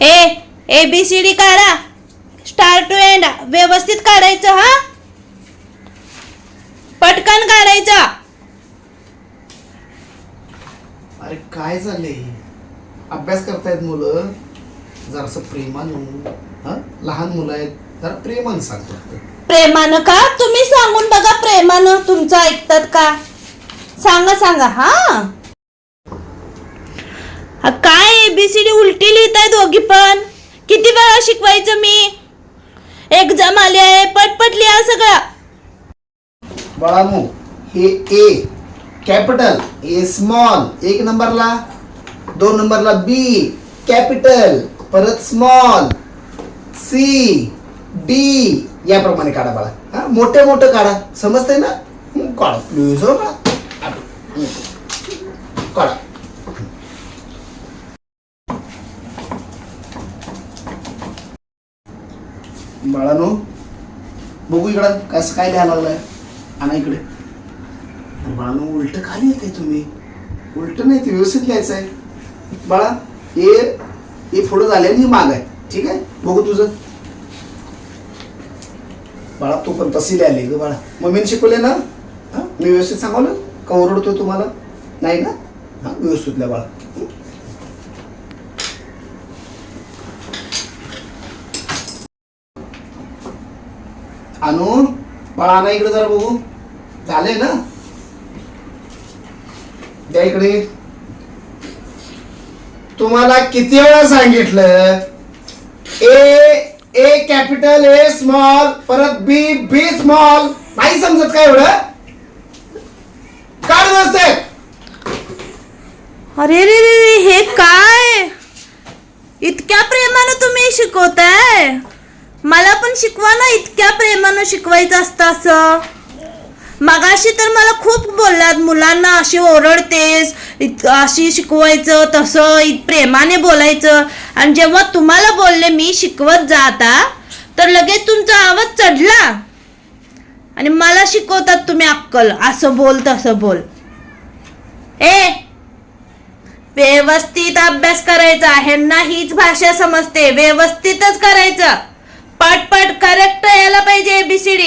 ए ABCD काढा, start to end व्यवस्थित काढायचं हा, पटकन काढायचं. अरे काय झालंय, अभ्यास करतायत मुलं, जरासं प्रेमानं. हा लहान मुलं आहेत, जरा प्रेमानं सांगतात. प्रेमानं का? तुम्ही सांगून बघा प्रेमानं, तुमचं ऐकतात का? सांगा सांगा. हा काय ABCD उलटी लिहिताय दोघी पण? किती वेळा शिकवायचं मी? एक्झाम आली आहे, पटपट लिहा सगळं. बाळांनो, हे ए कॅपिटल, ए स्मॉल 1 नंबरला, 2 नंबरला B कॅपिटल, परत स्मॉल, C D याप्रमाणे काढा बाळा. हा मोठे मोठे काढा, समजतंय ना? काढा प्लीज हो बाळा, काढा. बाळानो बघू इकडं कसं काय लिहायला लागलाय, आणा इकडे. बाळानो उलट खाली येते तुम्ही, उलट नाही ते व्यवस्थित लिहायचं आहे बाळा. हे पुढं झाले आणि माग आहे, ठीक आहे. बघू तुझं बाळा, तू पण तशी लिहायला ग बाळा. मम्मीने शिकवले ना? हा मी व्यवस्थित सांगवलं का? ओरडतोय तुम्हाला? नाही ना? हा व्यवस्थित लिहा बाळा. आणू बाळा, आणा इकडे जरा बघू, झालंय ना? द्या इकडे. तुम्हाला किती वेळा सांगितलं, ए कॅपिटल, ए स्मॉल, परत बी स्मॉल. नाही समजत काय एवढं? काढ नसते. अरे रे रे, हे काय इतक्या प्रेमानं तुम्ही शिकवताय? मला पण शिकवा ना, इतक्या प्रेमानं शिकवायचं असतं असं. मगाशी तर मला खूप बोललात, मुलांना अशी ओरडतेस, अशी शिकवायचं, तसं प्रेमाने बोलायचं. आणि जेव्हा तुम्हाला बोलले मी शिकवत जाता, तर लगेच तुमचा आवाज चढला आणि मला शिकवतात तुम्ही अक्कल, असं बोल तसं बोल. व्यवस्थित अभ्यास करायचा, ह्यांना हीच भाषा समजते, व्यवस्थितच करायचं, पटपट करेक्ट यायला पाहिजे ABCD.